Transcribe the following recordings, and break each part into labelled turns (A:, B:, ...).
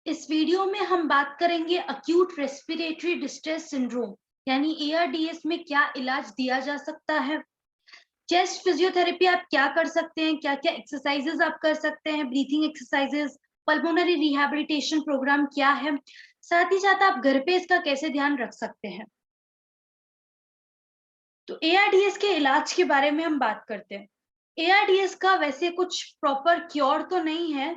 A: इस वीडियो में हम बात करेंगे अक्यूट रेस्पिरेटरी डिस्ट्रेस सिंड्रोम यानी एआरडीएस में क्या इलाज दिया जा सकता है। चेस्ट फिजियोथेरेपी आप क्या कर सकते हैं, क्या क्या एक्सरसाइजेस आप कर सकते हैं, breathing exercises, pulmonary rehabilitation program क्या है, साथ ही साथ आप घर पे इसका कैसे ध्यान रख सकते हैं। तो एआरडीएस के इलाज के बारे में हम बात करते हैं। एआरडीएस का वैसे कुछ प्रॉपर क्योर तो नहीं है,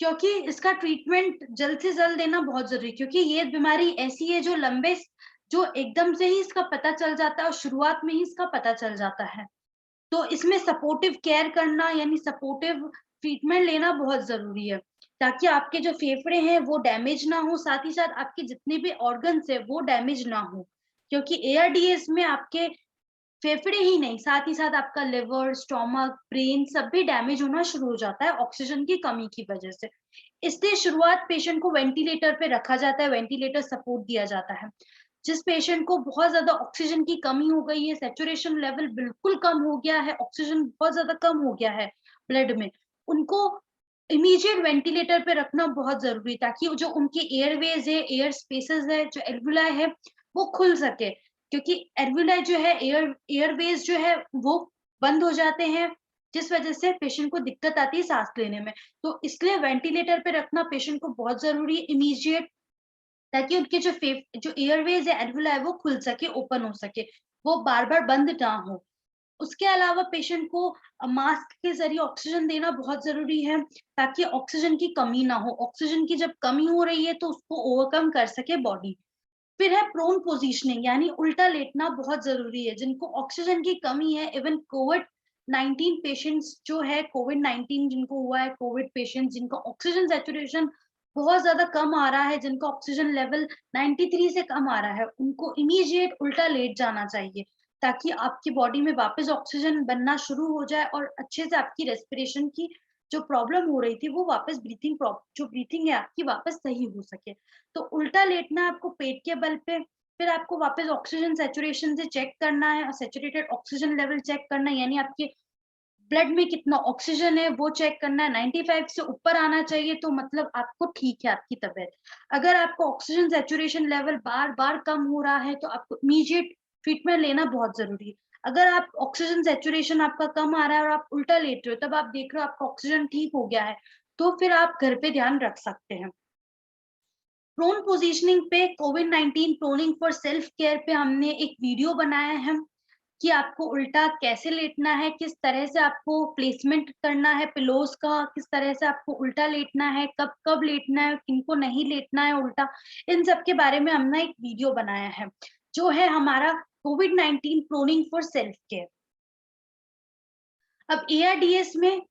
A: क्योंकि इसका ट्रीटमेंट जल्द से जल्द देना बहुत जरूरी है, क्योंकि ये बीमारी ऐसी है जो एकदम से ही इसका पता चल जाता है और शुरुआत में ही इसका पता चल जाता है। तो इसमें सपोर्टिव केयर करना यानी सपोर्टिव ट्रीटमेंट लेना बहुत जरूरी है, ताकि आपके जो फेफड़े हैं वो डैमेज ना हो, साथ ही साथ आपके जितने भी ऑर्गन्स है वो डैमेज ना हो। क्योंकि एआरडीएस में आपके फेफड़े ही नहीं, साथ ही साथ आपका लिवर, स्टोमक, ब्रेन सब भी डैमेज होना शुरू हो जाता है ऑक्सीजन की कमी की वजह से। इसलिए शुरुआत पेशेंट को वेंटिलेटर पे रखा जाता है, वेंटिलेटर सपोर्ट दिया जाता है। जिस पेशेंट को बहुत ज्यादा ऑक्सीजन की कमी हो गई है, सैचुरेशन लेवल बिल्कुल कम हो गया है, ऑक्सीजन बहुत ज्यादा कम हो गया है ब्लड में, उनको इमीडिएट वेंटिलेटर पे रखना बहुत जरूरी है, ताकि जो उनकी एयरवेज है, एयर स्पेसेस है, जो एल्वुलाई है वो खुल सके। क्योंकि एल्वुलाई जो है, एयरवेज जो है वो बंद हो जाते हैं, जिस वजह से पेशेंट को दिक्कत आती है सांस लेने में। तो इसलिए वेंटिलेटर पे रखना पेशेंट को बहुत जरूरी है इमीडिएट, ताकि उनके जो एयरवेज है, एल्वुलाई है वो खुल सके, ओपन हो सके, वो बार बार बंद ना हो। उसके अलावा पेशेंट को मास्क के जरिए ऑक्सीजन देना बहुत जरूरी है, ताकि ऑक्सीजन की कमी ना हो। ऑक्सीजन की जब कमी हो रही है तो उसको ओवरकम कर सके बॉडी। फिर है प्रोन पोजीशनिंग यानी उल्टा लेटना बहुत जरूरी है। जिनको ऑक्सीजन की कमी है, इवन कोविड 19 पेशेंट्स जो है, कोविड 19 जिनको हुआ है, कोविड पेशेंट्स जिनका ऑक्सीजन सैचुरेशन बहुत ज्यादा कम आ रहा है, जिनका ऑक्सीजन लेवल 93 से कम आ रहा है, उनको इमीडिएट उल्टा लेट जाना चाहिए, ताकि आपकी बॉडी में वापस ऑक्सीजन बनना शुरू हो जाए और अच्छे से आपकी रेस्पिरेशन की जो प्रॉब्लम हो रही थी वो वापस जो ब्रीथिंग है आपकी वापस सही हो सके। तो उल्टा लेटना है आपको पेट के बल पे, फिर आपको वापस ऑक्सीजन सैचुरेशन से चेक करना है, सैचुरेटेड ऑक्सीजन लेवल चेक करना है, यानी आपके ब्लड में कितना ऑक्सीजन है वो चेक करना है। 95 से ऊपर आना चाहिए तो मतलब आपको ठीक है आपकी तबीयत। अगर आपको ऑक्सीजन सैचुरेशन लेवल बार बार कम हो रहा है तो आपको इमीडिएट ट्रीटमेंट लेना बहुत जरूरी है। अगर आप ऑक्सीजन सैचुरेशन आपका कम आ रहा है और आप उल्टा लेट रहे हो, तब आप देख रहे हो आपका ऑक्सीजन ठीक हो गया है, तो फिर आप घर पे ध्यान रख सकते हैं। प्रोन पोजीशनिंग पे, covid 19 proning for self care पे हमने एक वीडियो बनाया है कि आपको उल्टा कैसे लेटना है, किस तरह से आपको प्लेसमेंट करना है पिलोस का, किस तरह से आपको उल्टा लेटना है, कब कब लेटना है, किनको नहीं लेटना है उल्टा। इन सब के बारे में हमने एक वीडियो बनाया है, जो है हमारा covid 19 proning for self care. अब एआरडीएस में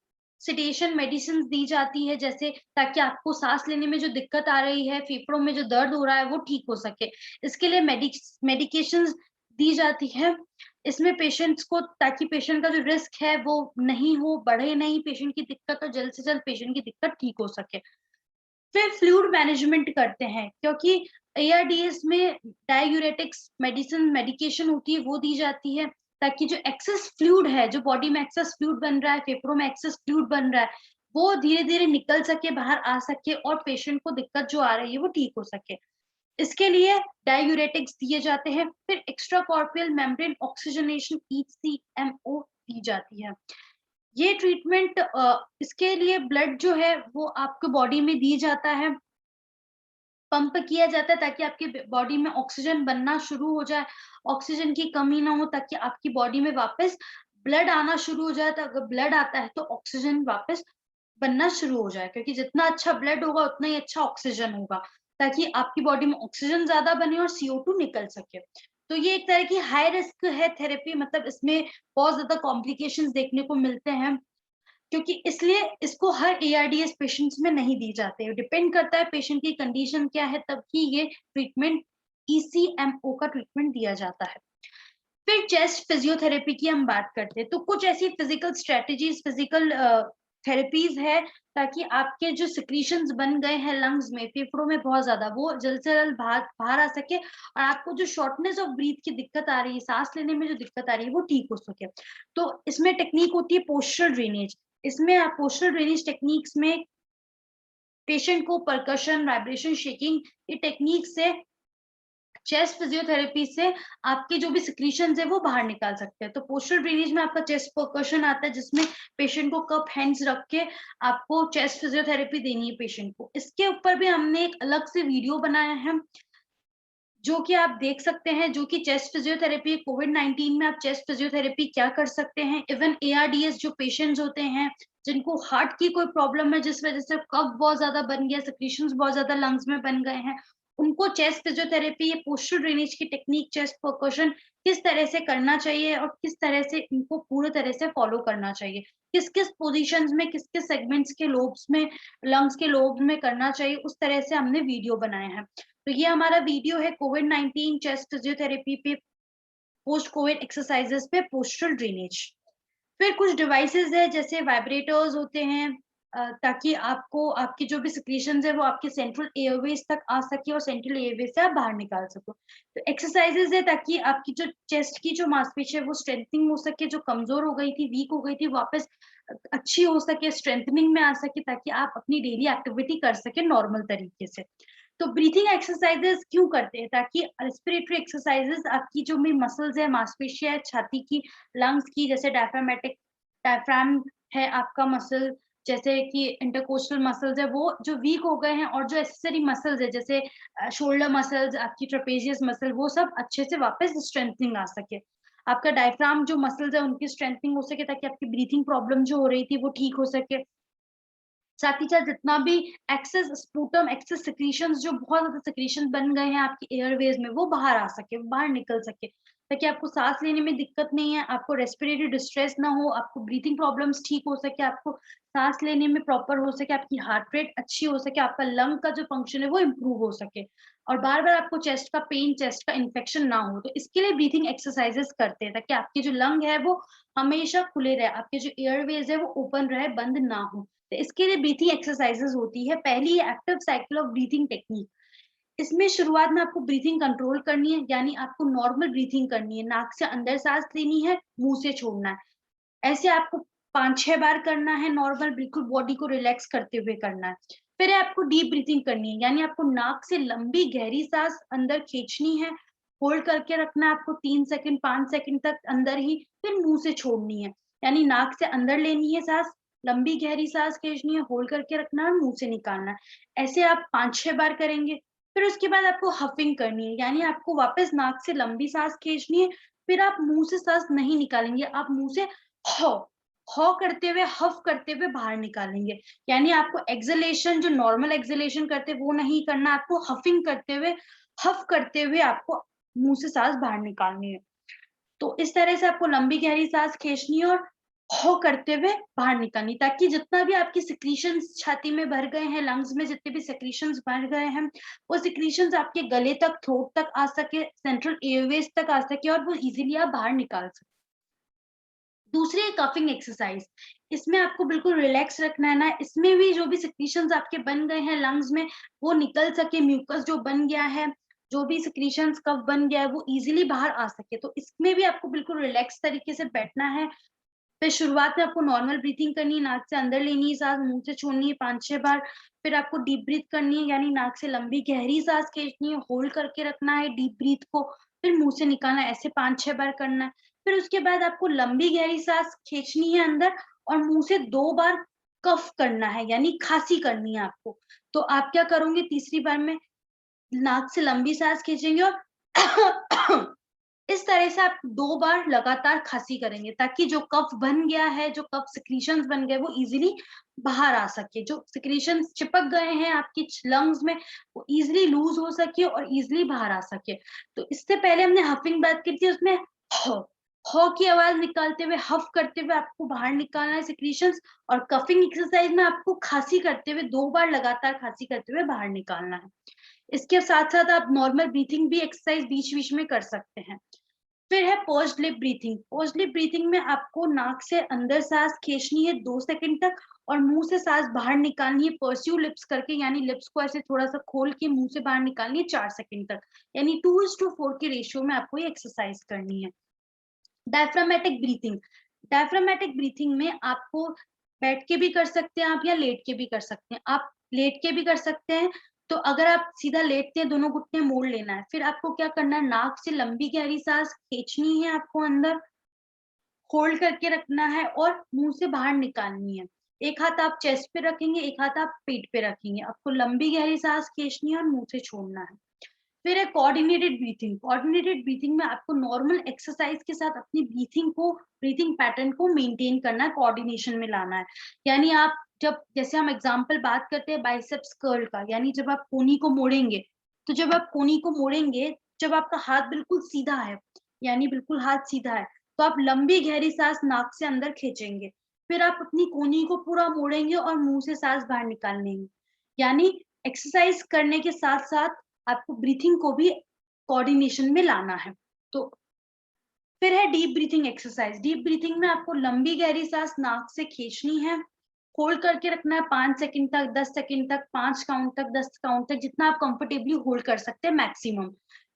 A: सेडेशन मेडिसिन दी जाती है, जैसे ताकि आपको सांस लेने में जो दिक्कत आ रही है, फेफड़ों में जो दर्द हो रहा है वो ठीक हो सके। इसके लिए मेडिकेशंस दी जाती है। इसमें पेशेंट्स को, ताकि पेशेंट का जो रिस्क है वो नहीं हो, बढ़े नहीं पेशेंट की दिक्कत, और जल्द से जल्द पेशेंट की दिक्कत ठीक हो सके। फिर फ्लूइड मैनेजमेंट करते हैं, क्योंकि एआरडीएस में डाययूरेटिक्स मेडिकेशन होती है वो दी जाती है, ताकि जो एक्सेस फ्लूइड है, जो बॉडी में एक्सेस फ्लूइड बन रहा है, फेफड़ों में एक्सेस फ्लूइड बन रहा है, वो धीरे धीरे निकल सके, बाहर आ सके, और पेशेंट को दिक्कत जो आ रही है वो ठीक हो सके। इसके लिए डाययूरेटिक्स दिए जाते हैं। फिर extra corporeal membrane oxygenation ECMO दी जाती है। ये ट्रीटमेंट, इसके लिए ब्लड जो है वो आपके बॉडी में दी जाता है, पंप किया जाता है, ताकि आपकी बॉडी में ऑक्सीजन बनना शुरू हो जाए, ऑक्सीजन की कमी ना हो, ताकि आपकी बॉडी में वापस ब्लड आना शुरू हो जाए। तो अगर ब्लड आता है तो ऑक्सीजन वापस बनना शुरू हो जाए, क्योंकि जितना अच्छा ब्लड होगा उतना ही अच्छा ऑक्सीजन होगा, ताकि आपकी बॉडी में ऑक्सीजन ज्यादा बने और CO2 निकल सके। तो ये एक तरह की हाई रिस्क है थेरेपी, मतलब इसमें बहुत ज्यादा कॉम्प्लिकेशंस देखने को मिलते हैं, क्योंकि इसलिए इसको हर एआरडीएस पेशेंट्स में नहीं दी जाते हैं। डिपेंड करता है पेशेंट की कंडीशन क्या है, तब ही ये ट्रीटमेंट, ईसीएमओ का ट्रीटमेंट दिया जाता है। फिर चेस्ट फिजियोथेरेपी की हम बात करते हैं, तो कुछ ऐसी फिजिकल स्ट्रेटजीज, फिजिकल थेरेपीज है, ताकि आपके जो सिक्रीशंस बन गए हैं लंग्स में, फेफड़ों में बहुत ज्यादा, वो जल्द से जल्द बाहर बाहर आ सके, और आपको जो शॉर्टनेस ऑफ ब्रीथ की दिक्कत आ रही है, सांस लेने में जो दिक्कत आ रही है वो ठीक हो सके। तो इसमें टेक्निक होती है पोस्चरल ड्रेनेज। इसमें आप पोस्चरल ड्रेनेज टेक्निक्स में पेशेंट को परकशन, वाइब्रेशन, शेकिंग ये टेक्निक से, चेस्ट फिजियोथेरेपी से आपके जो भी सिक्रीशंस है वो बाहर निकाल सकते हैं। तो पोस्चरल ड्रेनेज में आपका चेस्ट परकशन आता है, जिसमें पेशेंट को कप हैंड्स रख के आपको चेस्ट फिजियोथेरेपी देनी है पेशेंट को। इसके ऊपर भी हमने एक अलग से वीडियो बनाया है, जो कि आप देख सकते हैं, जो कि चेस्ट फिजियोथेरेपी, कोविड-19 में आप चेस्ट फिजियोथेरेपी क्या कर सकते हैं। इवन एआरडीएस जो पेशेंट्स होते हैं, जिनको हार्ट की कोई प्रॉब्लम है, जिस वजह से कफ बहुत ज्यादा बन गया, सिक्रीशंस बहुत ज्यादा लंग्स में बन गए हैं, उनको चेस्ट फिजियोथेरेपी, ये पोस्चरल ड्रेनेज की टेक्निक, चेस्ट परकशन किस तरह से करना चाहिए और किस तरह से इनको पूरे तरह से फॉलो करना चाहिए, किस किस पोजिशंस में, किस किस सेगमेंट्स के लोब्स में, लंग्स के लोब्स में करना चाहिए, उस तरह से हमने वीडियो बनाए हैं। तो ये हमारा वीडियो है कोविड-19 चेस्ट फिजियोथेरेपी पे, पोस्ट कोविड एक्सरसाइजेस पे पोस्चरल ड्रेनेज। फिर कुछ डिवाइसेस है, जैसे वाइब्रेटर्स होते हैं, ताकि आपको आपकी जो भी सिक्रीशंस है वो आपके सेंट्रल एयरवेज तक आ सके और सेंट्रल एयरवेज से आप बाहर निकाल सको। तो एक्सरसाइजेस है ताकि आपकी जो चेस्ट की जो मांसपेशी है वो स्ट्रेंथनिंग हो सके, जो कमजोर हो गई थी, वीक हो गई थी, वापस अच्छी हो सके, स्ट्रेंथनिंग में आ सके, ताकि आप अपनी डेली एक्टिविटी कर सके नॉर्मल तरीके से। तो ब्रीथिंग एक्सरसाइजेस क्यों करते हैं? ताकि रेस्पिरेटरी एक्सरसाइजेस आपकी जो भी मसल्स है, मांसपेशियां है, छाती की, लंग्स की, जैसे डायफ्राम है आपका मसल, जैसे कि इंटरकोस्टल मसल्स है, वो जो वीक हो गए हैं, और जो एसेसरी मसल्स है, जैसे शोल्डर मसल्स, आपकी ट्रेपेजियस मसल, वो सब अच्छे से वापस स्ट्रेंथनिंग आ सके। आपका डायफ्राम जो मसल्स है उनकी स्ट्रेंथनिंग हो सके, ताकि आपकी ब्रीथिंग प्रॉब्लम जो हो रही थी वो ठीक हो सके। साथ ही साथ जितना भी एक्सेस स्पूटम, एक्सेस सिक्रीशंस, जो बहुत ज्यादा सिक्रीशन बन गए हैं आपके एयरवेज में, वो बाहर आ सके, बाहर निकल सके, ताकि आपको सांस लेने में दिक्कत नहीं है, आपको रेस्पिरेटरी डिस्ट्रेस ना हो, आपको ब्रीथिंग प्रॉब्लम्स ठीक हो सके, आपको सांस लेने में प्रॉपर हो सके, आपकी हार्ट रेट अच्छी हो सके, आपका लंग का जो फंक्शन है वो इम्प्रूव हो सके, और बार बार आपको चेस्ट का पेन, चेस्ट का इन्फेक्शन ना हो। तो इसके लिए ब्रीथिंग एक्सरसाइजेस करते हैं, ताकि आपके जो लंग है वो हमेशा खुले रहे, आपके जो एयरवेज है वो ओपन रहे, बंद ना हो। तो इसके लिए ब्रीथिंग एक्सरसाइजेस होती है। पहली active cycle of breathing technique. इसमें शुरुआत में आपको ब्रीथिंग कंट्रोल करनी है, यानी आपको नॉर्मल ब्रीथिंग करनी है, नाक से अंदर सांस लेनी है, मुंह से छोड़ना है। ऐसे आपको 5-6 बार करना है, नॉर्मल, बिल्कुल बॉडी को रिलैक्स करते हुए करना है। फिर आपको डीप ब्रीथिंग करनी है, यानी आपको नाक से लंबी गहरी सांस अंदर खींचनी है, होल्ड करके रखना है आपको 3 सेकंड 5 सेकंड तक अंदर ही, फिर मुंह से छोड़नी है, यानी नाक से अंदर लेनी है सांस, लंबी गहरी सांस खींचनी है, होल्ड करके रखना है और मुंह से निकालना है। ऐसे आप 5-6 बार करेंगे। फिर उसके बाद आपको हफिंग करनी है, यानी आपको वापस नाक से लंबी सांस खींचनी है, फिर आप मुंह से सांस नहीं निकालेंगे, आप मुंह से हॉ हॉ करते हुए, हफ करते हुए बाहर निकालेंगे। यानी आपको एक्सहेलेशन, जो नॉर्मल एक्सहेलेशन करते हैं वो नहीं करना, आपको हफिंग करते हुए, हफ करते हुए आपको मुंह से सांस बाहर निकालनी है। तो इस तरह से आपको लंबी गहरी सांस खींचनी है और हो करते हुए बाहर निकालनी, ताकि जितना भी आपकी सिक्रीशंस छाती में भर गए हैं, लंग्स में जितने भी सिक्रीशंस भर गए हैं, वो सिक्रीशंस आपके गले तक, थ्रोट तक आ सके, सेंट्रल एयरवेज तक आ सके, और वो इजीली आप बाहर निकाल सके। दूसरी है कफिंग एक्सरसाइज। इसमें आपको बिल्कुल रिलैक्स रखना है ना, इसमें भी जो भी सिक्रीशंस आपके बन गए हैं लंग्स में, वो निकल सके, म्यूकस जो बन गया है, जो भी सिक्रीशंस कफ बन गया है वो इजीली बाहर आ सके। तो इसमें भी आपको बिल्कुल रिलैक्स तरीके से बैठना है। फिर शुरुआत में आपको नॉर्मल ब्रीथिंग करनी है, नाक से अंदर लेनी है सांस, मुंह से छोड़नी है 5-6 बार। फिर आपको डीप ब्रीथ करनी है, यानी नाक से लंबी गहरी सांस खींचनी है, होल्ड करके रखना है डीप ब्रीथ को, फिर मुंह से निकालना है, ऐसे 5-6 बार करना है। फिर उसके बाद आपको लंबी गहरी सांस खींचनी है अंदर, और मुंह से 2 बार कफ करना है, यानी खांसी करनी है आपको। तो आप क्या करोगे, तीसरी बार में नाक से लंबी सांस खींचेंगे और इस तरह से आप 2 बार लगातार खांसी करेंगे, ताकि जो कफ बन गया है, जो कफ सिक्रीशंस बन गए, वो इजीली बाहर आ सके, जो सिक्रीशंस चिपक गए हैं आपकी लंग्स में, वो इजीली लूज हो सके और इजीली बाहर आ सके। तो इससे पहले हमने हफिंग बात की थी, उसमें ह ह की आवाज निकालते हुए, हफ करते हुए आपको बाहर निकालना है सिक्रीशंस, और कफिंग एक्सरसाइज में आपको खांसी करते हुए 2 बार लगातार खांसी करते हुए बाहर निकालना है। इसके साथ-साथ आप नॉर्मल ब्रीथिंग भी एक्सरसाइज बीच-बीच में कर सकते हैं। फिर है post lip breathing. Post lip breathing में आपको नाक से अंदर सांस खींचनी है 2 सेकंड तक, और मुंह से सांस बाहर निकालनी है पर्स्यू लिप्स करके, यानी लिप्स को ऐसे थोड़ा-सा खोल के मुंह से बाहर निकालनी है 4 सेकंड तक। यानी 2:4 के रेशियो में आपको ये एक्सरसाइज करनी है। Diaphragmatic breathing. डायफ्रामेटिक ब्रीथिंग में आपको बैठ के भी कर सकते हैं आप, या लेट के भी कर सकते हैं। आप लेट के भी कर सकते हैं। तो अगर आप सीधा लेटते हैं, दोनों घुटने मोड़ लेना है। फिर आपको क्या करना है, नाक से लंबी गहरी सांस खींचनी है आपको अंदर, होल्ड करके रखना है और मुंह से बाहर निकालनी है। एक हाथ आप चेस्ट पे रखेंगे, एक हाथ आप पेट पे रखेंगे। आपको लंबी गहरी सांस खींचनी है और मुंह से छोड़ना है। फिर है कोऑर्डिनेटेड ब्रीथिंग। कोऑर्डिनेटेड ब्रीथिंग में आपको नॉर्मल एक्सरसाइज के साथ अपनी ब्रीथिंग पैटर्न को मेंटेन करना है, कोऑर्डिनेशन में लाना है। यानी आप जब, जैसे हम एग्जांपल बात करते हैं बाइसेप्स कर्ल का, यानी जब आप कोहनी को मोड़ेंगे, तो जब आप कोहनी को मोड़ेंगे, जब आपका हाथ बिल्कुल सीधा है, यानी बिल्कुल हाथ सीधा है, तो आप लंबी गहरी सांस नाक से अंदर खींचेंगे। फिर आप अपनी कोहनी को पूरा मोड़ेंगे और मुंह से सांस बाहर निकाल लेंगे। यानी एक्सरसाइज करने के साथ साथ आपको ब्रीथिंग को भी कोऑर्डिनेशन में लाना है। तो फिर है deep breathing exercise. Deep breathing में आपको लंबी गहरी सांस नाक से खींचनी है, होल्ड करके रखना है 5 सेकंड तक, 10 सेकंड तक, 5 काउंट तक, 10 काउंट तक, जितना आप कंफर्टेबली होल्ड कर सकते हैं मैक्सिमम।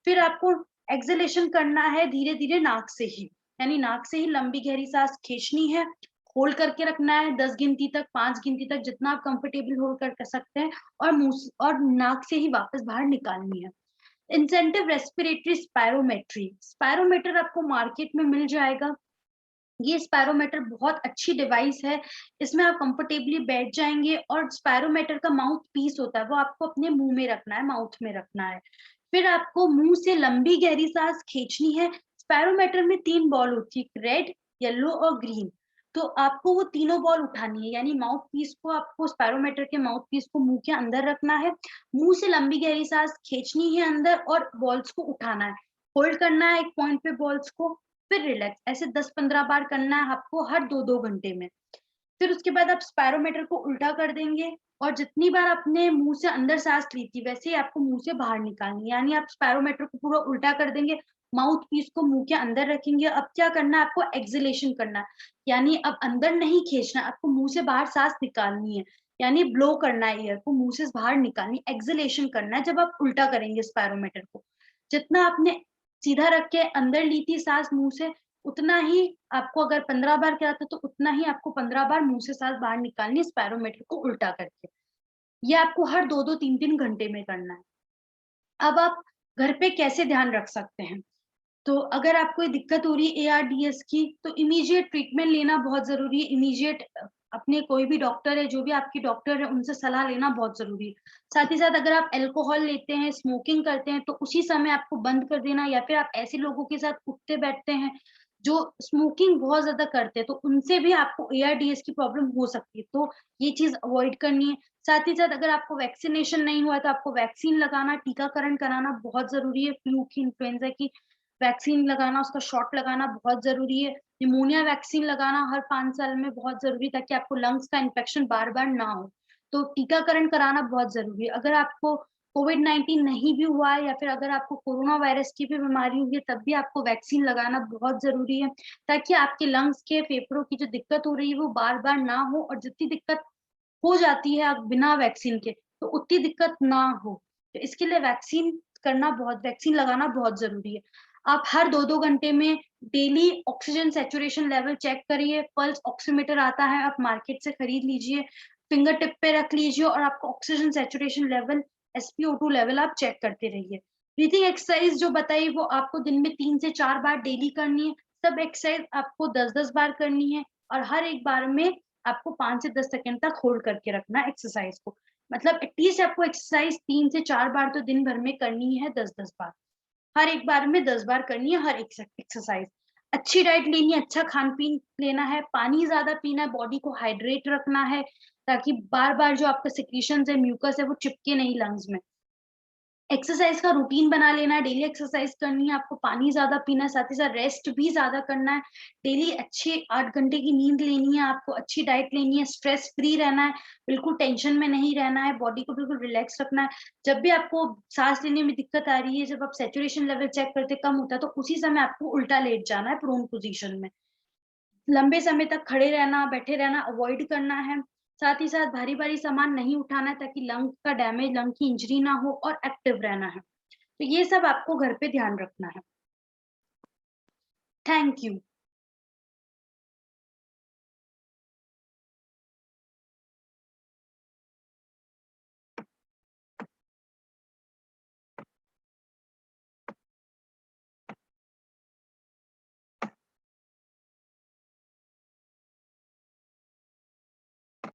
A: फिर आपको एक्सहेलेशन करना है धीरे धीरे नाक से ही, यानी नाक से ही लंबी गहरी सांस खींचनी है, होल्ड करके रखना है 10 गिनती तक, 5 गिनती तक, जितना आप कंफर्टेबल होल्ड कर सकते हैं, और मुंह और नाक से ही वापस बाहर निकालनी है। Incentive respiratory spirometry. स्पायरोमीटर आपको मार्केट में मिल जाएगा। ये स्पायरोमीटर बहुत अच्छी डिवाइस है। इसमें आप कंफर्टेबली बैठ जाएंगे और स्पायरोमीटर का माउथ पीस होता है, वो आपको अपने मुंह में रखना है, माउथ में रखना है। फिर आपको मुंह से लंबी गहरी सांस खींचनी है। स्पायरोमीटर में 3 बॉल होती है, रेड, येलो और ग्रीन। तो आपको वो तीनों बॉल उठानी है, यानी माउथ पीस को, आपको स्पायरोमीटर के माउथ पीस को मुंह के अंदर रखना है, मुंह से लंबी गहरी सांस खींचनी है अंदर और बॉल्स को उठाना है, होल्ड करना है एक पॉइंट पे बॉल्स को, फिर रिलैक्स। ऐसे 10-15 बार करना है आपको हर 2-2 घंटे में। फिर उसके बाद आप स्पायरोमीटर को उल्टा कर देंगे और जितनी बार आपने मुंह से अंदर सांस ली थी, वैसे ही आपको मुंह से बाहर निकालनी है। यानी आप स्पायरोमीटर को पूरा उल्टा कर देंगे, माउथ पीस को मुंह के अंदर रखेंगे। अब क्या करना है, आपको एक्सहेलेशन करना है, यानी अब अंदर नहीं खींचना, आपको मुंह से बाहर सांस निकालनी है, यानी ब्लो करना है एयर को, मुंह से बाहर निकालनी, एक्सहेलेशन करना है जब आप उल्टा करेंगे स्पायरोमीटर को। जितना आपने सीधा रख के अंदर ली थी सांस मुंह से, उतना ही आपको, अगर 15 बार किया था तो उतना ही आपको 15 बार मुंह से सांस बाहर निकालनी है स्पायरोमीटर को उल्टा करके। ये आपको हर 2-2 3-3 घंटे में करना है। अब आप घर पे कैसे ध्यान रख सकते हैं? तो अगर आपको कोई दिक्कत हो रही है एआरडीएस की, तो इमीडिएट ट्रीटमेंट लेना बहुत जरूरी है। इमीडिएट अपने कोई भी डॉक्टर है, जो भी आपकी डॉक्टर है, उनसे सलाह लेना बहुत जरूरी है। साथ ही साथ अगर आप अल्कोहल लेते हैं, स्मोकिंग करते हैं, तो उसी समय आपको बंद कर देना, या फिर आप ऐसे लोगों के साथ उठते बैठते हैं जो स्मोकिंग बहुत ज्यादा करते हैं, तो उनसे भी आपको एआरडीएस की प्रॉब्लम हो सकती है। तो ये चीज अवॉइड करनी है। साथ ही साथ अगर आपको वैक्सीनेशन नहीं हुआ है, तो आपको वैक्सीन लगाना, टीकाकरण कराना बहुत जरूरी है। फ्लू की, इन्फ्लुएंजा की वैक्सीन लगाना, उसका शॉट लगाना बहुत जरूरी है। निमोनिया वैक्सीन लगाना हर 5 साल में बहुत जरूरी है, ताकि आपको लंग्स का इन्फेक्शन बार बार ना हो। तो टीकाकरण कराना बहुत जरूरी है। अगर आपको कोविड-19 नहीं भी हुआ है, या फिर अगर आपको कोरोना वायरस की भी बीमारी हुई है, तब भी आपको वैक्सीन लगाना बहुत जरूरी है, ताकि आपके लंग्स के, फेफड़ों की जो दिक्कत हो रही है वो बार बार ना हो, और जितनी दिक्कत हो जाती है आप बिना वैक्सीन के, तो उतनी दिक्कत ना हो। तो इसके लिए वैक्सीन लगाना बहुत जरूरी है। आप हर 2-2 घंटे में daily oxygen saturation level check करिए। पल्स ऑक्सीमीटर आता है, आप मार्केट से खरीद लीजिए, फिंगर टिप पे रख लीजिए, और आपका oxygen saturation level, SpO2 level आप चेक करते रहिए। ब्रीथिंग एक्सरसाइज जो बताई, वो आपको दिन में 3 से 4 बार डेली करनी है। सब एक्सरसाइज आपको 10-10 बार करनी है, और हर एक बार में आपको 5 से 10 सेकंड तक होल्ड करके रखना है एक्सरसाइज को। मतलब एटलीस्ट आपको एक्सरसाइज 3 से 4 बार तो दिन भर में करनी है, 10-10 बार। हर एक बार में 10 बार करनी है हर एक एक्सरसाइज। अच्छी डाइट लेनी है, अच्छा खान-पीन लेना है, पानी ज़्यादा पीना है, बॉडी को हाइड्रेट रखना है, ताकि बार-बार जो आपका सिक्रीशंस है, म्यूकस है, वो चिपके नहीं लंग्स में। एक्सरसाइज का रूटीन बना लेना है, डेली एक्सरसाइज करनी है, आपको पानी ज़्यादा पीना है, साथ ही साथ रेस्ट भी ज़्यादा करना है। डेली अच्छे 8 घंटे की नींद लेनी है, आपको अच्छी डाइट लेनी है, स्ट्रेस फ्री रहना है, बिल्कुल टेंशन में नहीं रहना है, बॉडी को बिल्कुल रिलैक्स रखना है। जब भी आपको साँस लेने में दिक्कत आ रही है, जब आप सैचुरेशन लेवल चेक करते कम होता है, तो उसी समय आपको उल्टा लेट जाना है प्रोन पोज़ीशन में। लंबे समय तक खड़े रहना, बैठे रहना अवॉइड करना है। साथ ही साथ भारी-भारी सामान नहीं उठाना है, ताकि लंग का डैमेज, लंग की इंजरी ना हो, और एक्टिव रहना है। तो ये सब आपको घर पे ध्यान रखना है। Thank you.